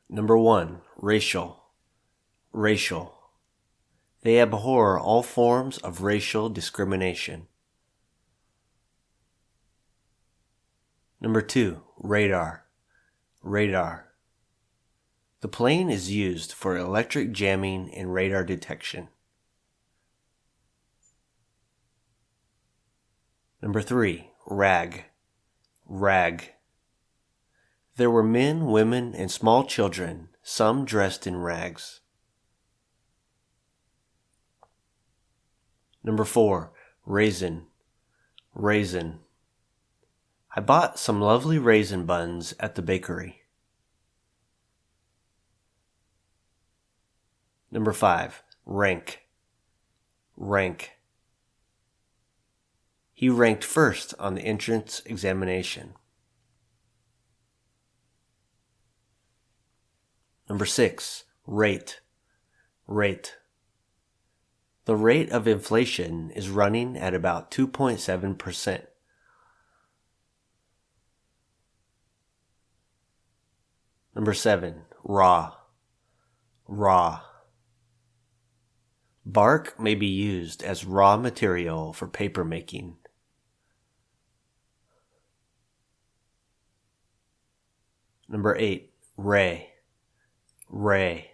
Number 1, racial. Racial. They abhor all forms of racial discrimination. Number 2, radar. Radar. The plane is used for electric jamming and radar detection. Number 3, rag. Rag. There were men, women, and small children, some dressed in rags. Number 4, raisin. Raisin. I bought some lovely raisin buns at the bakery. Number 5, rank. Rank. He ranked first on the entrance examination. Number 6, rate. Rate. The rate of inflation is running at about 2.7%. Number 7, raw. Raw. Bark may be used as raw material for paper making. Number 8, ray. Ray.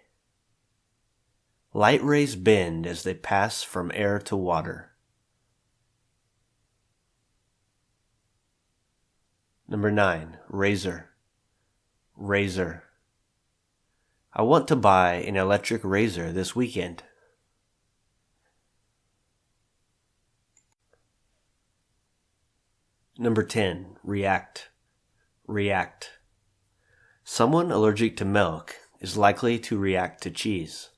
Light rays bend as they pass from air to water. Number 9, razor. Razor. I want to buy an electric razor this weekend. Number 10, react. React. Someone allergic to milk is likely to react to cheese.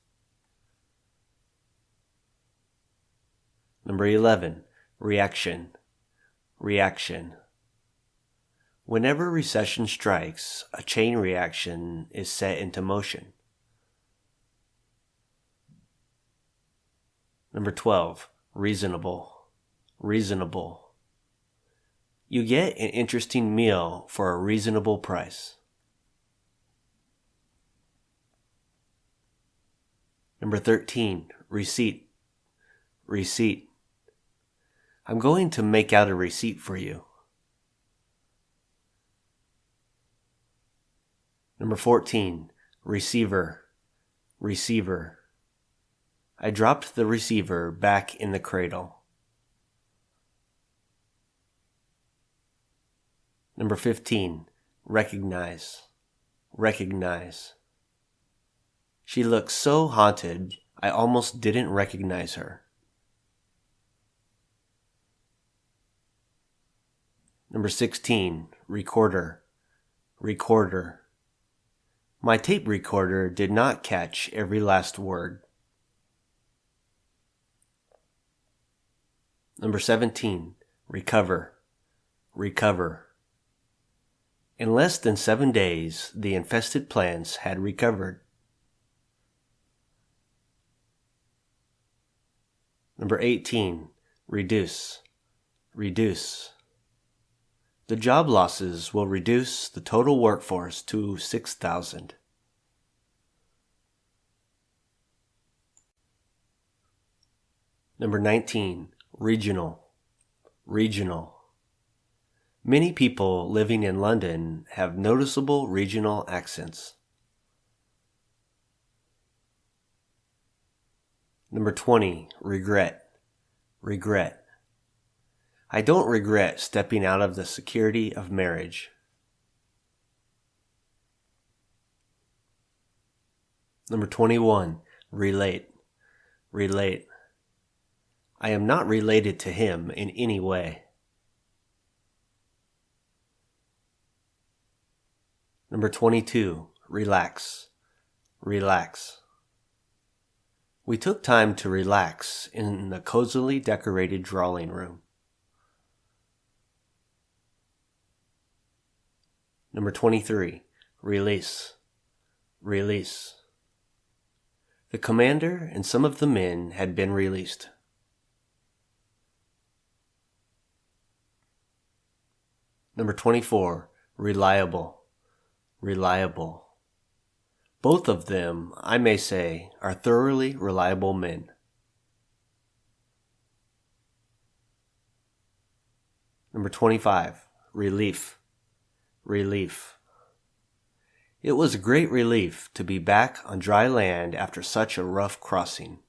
Number 11, reaction. Reaction. Whenever recession strikes, a chain reaction is set into motion. Number 12, reasonable. Reasonable. You get an interesting meal for a reasonable price. Number 13, receipt. Receipt. I'm going to make out a receipt for you. Number 14, receiver. Receiver. I dropped the receiver back in the cradle. Number 15, recognize. Recognize. She looks so haunted, I almost didn't recognize her. Number 16, recorder. Recorder. My tape recorder did not catch every last word. Number 17, recover. Recover. In less than 7 days, the infested plants had recovered. Number 18, reduce. Reduce. The job losses will reduce the total workforce to 6,000. Number 19, regional. Regional. Many people living in London have noticeable regional accents. Number 20, regret. Regret. I don't regret stepping out of the security of marriage. Number 21, relate. Relate. I am not related to him in any way. Number 22, relax. Relax. We took time to relax in the cozily decorated drawing room. Number 23, release. Release. The commander and some of the men had been released. Number 24, reliable. Reliable. Both of them, I may say, are thoroughly reliable men. Number 25, relief. Relief. It was a great relief to be back on dry land after such a rough crossing.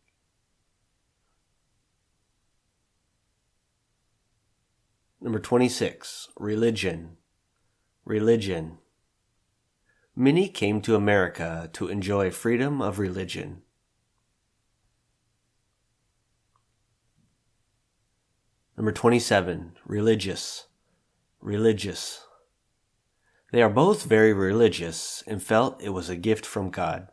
Number 26, religion. Religion. Many came to America to enjoy freedom of religion. Number 27, religious. Religious. They are both very religious and felt it was a gift from God.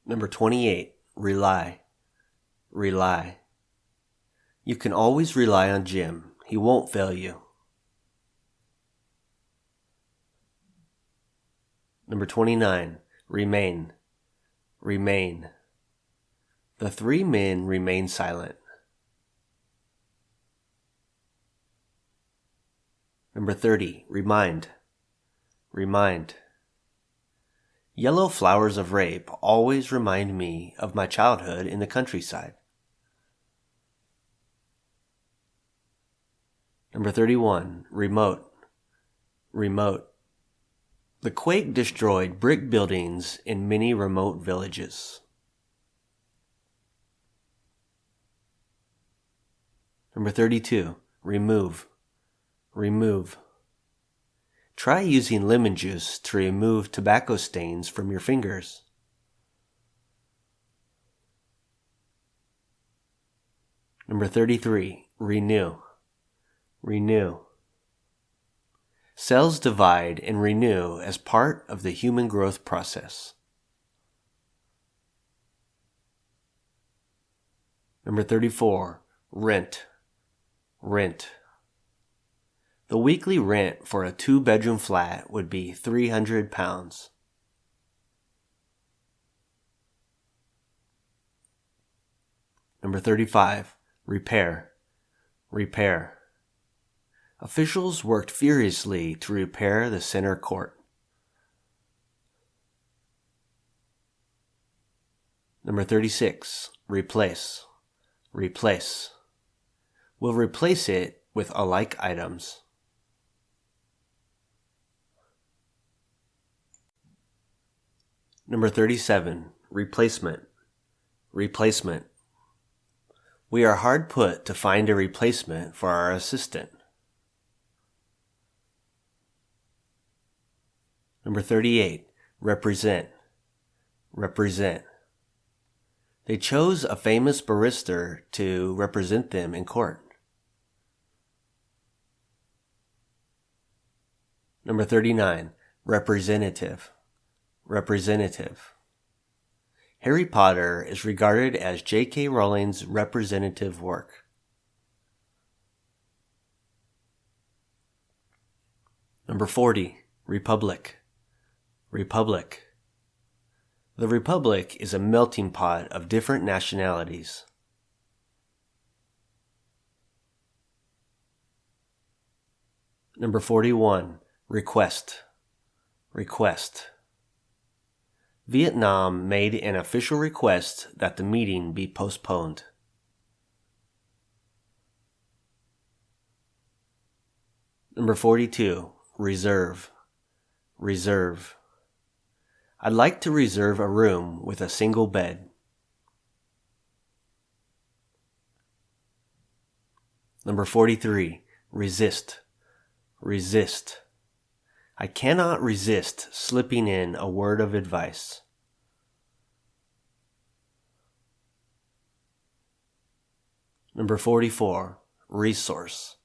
Number 28, rely. Rely. You can always rely on Jim. He won't fail you. Number 29, remain. Remain. The three men remained silent. Number 30, remind. Remind. Yellow flowers of rape always remind me of my childhood in the countryside. Number 31, remote. Remote. The quake destroyed brick buildings in many remote villages. Number 32, remove. Remove. Try using lemon juice to remove tobacco stains from your fingers. Number 33, renew. Renew. Cells divide and renew as part of the human growth process. Number 34, rent. Rent. The weekly rent for a 2-bedroom flat would be £300. Number 35, repair. Repair. Officials worked furiously to repair the center court. Number 36, replace. Replace. We'll replace it with alike items. Number 37, replacement. Replacement. We are hard put to find a replacement for our assistant. Number 38, represent. Represent. They chose a famous barrister to represent them in court. Number 39, representative. Representative. Harry Potter is regarded as J.K. Rowling's representative work. Number 40, republic. Republic. The republic is a melting pot of different nationalities. Number 41, request. Request. Vietnam made an official request that the meeting be postponed. Number 42, reserve. Reserve. I'd like to reserve a room with a single bed. Number 43, resist. Resist. I cannot resist slipping in a word of advice. Number 44, resource.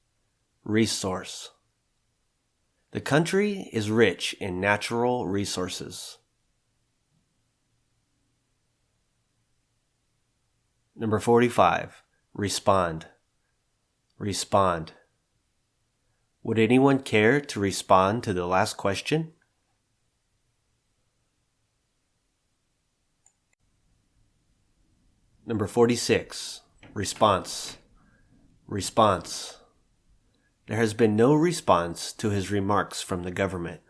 Resource. The country is rich in natural resources. Number 45, respond. Respond. Would anyone care to respond to the last question? Number 46, response. Response. There has been no response to his remarks from the government.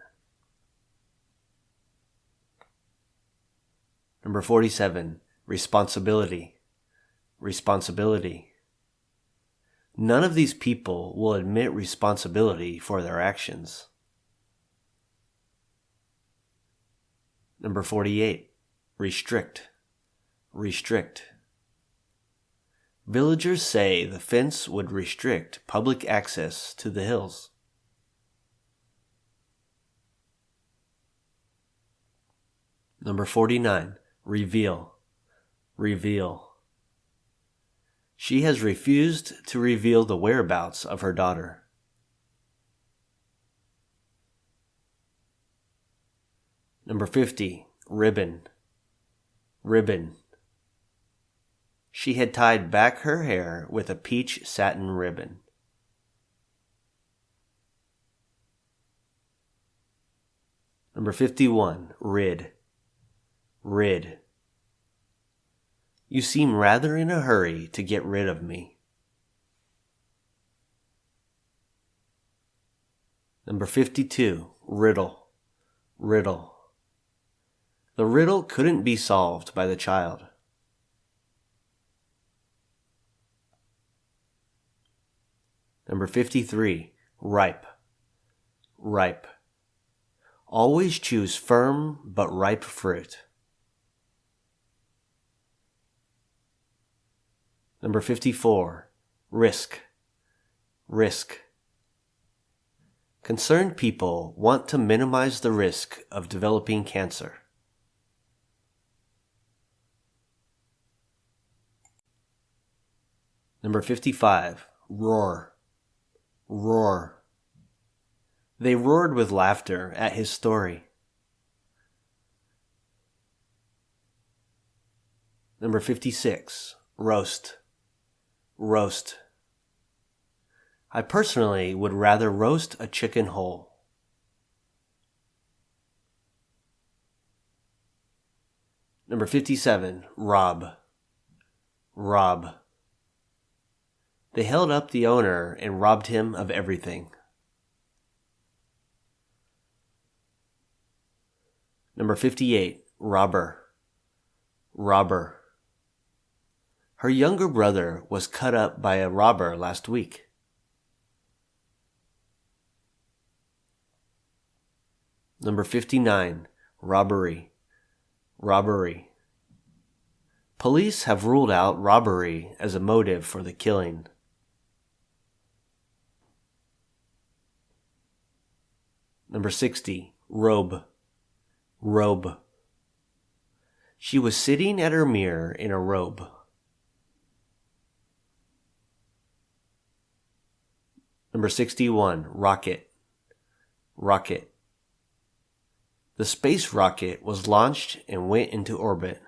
Number 47, responsibility. Responsibility. None of these people will admit responsibility for their actions. Number 48, restrict. Restrict. Villagers say the fence would restrict public access to the hills. Number 49, reveal. Reveal. She has refused to reveal the whereabouts of her daughter. Number 50, ribbon. Ribbon. She had tied back her hair with a peach satin ribbon. Number 51, rid. Rid. You seem rather in a hurry to get rid of me. Number 52, riddle. Riddle. The riddle couldn't be solved by the child. Number 53, ripe. Ripe. Always choose firm but ripe fruit. Number 54, risk. Risk. Concerned people want to minimize the risk of developing cancer. Number 55, roar. Roar. They roared with laughter at his story. Number 56, roast. Roast. I personally would rather roast a chicken whole. Number 57, rob. Rob. They held up the owner and robbed him of everything. Number 58, robber. Robber. Her younger brother was cut up by a robber last week. Number 59, robbery. Robbery. Police have ruled out robbery as a motive for the killing. Number 60, robe. Robe. She was sitting at her mirror in a robe. Number 61, rocket. Rocket. The space rocket was launched and went into orbit.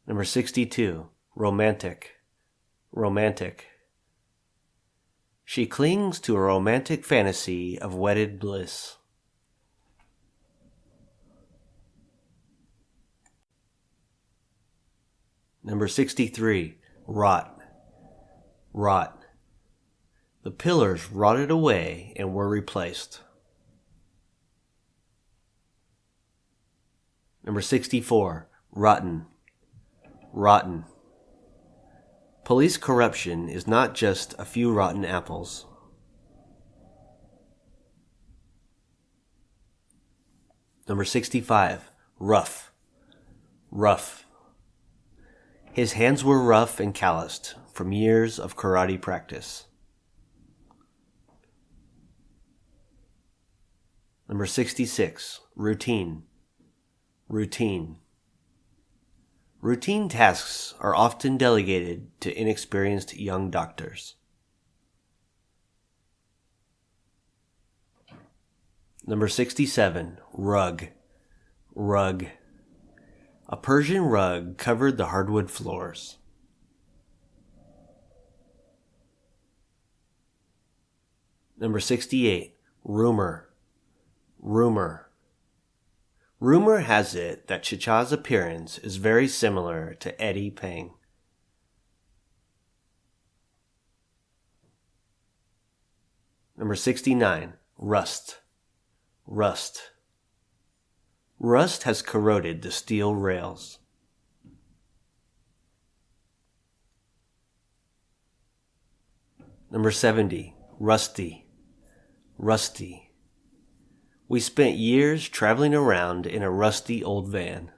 Number 62, romantic. Romantic. She clings to a romantic fantasy of wedded bliss. Number 63, rot. Rot. The pillars rotted away and were replaced. Number 64, rotten. Rotten. Police corruption is not just a few rotten apples. Number 65, rough. Rough. His hands were rough and calloused from years of karate practice. Number 66, routine. Routine. Routine tasks are often delegated to inexperienced young doctors. Number 67, rug. Rug. A Persian rug covered the hardwood floors. Number 68, rumor. Rumor. Rumor has it that Chicha's appearance is very similar to Eddie Peng. Number 69, rust. Rust. Rust has corroded the steel rails. Number 70, rusty. Rusty. We spent years traveling around in a rusty old van.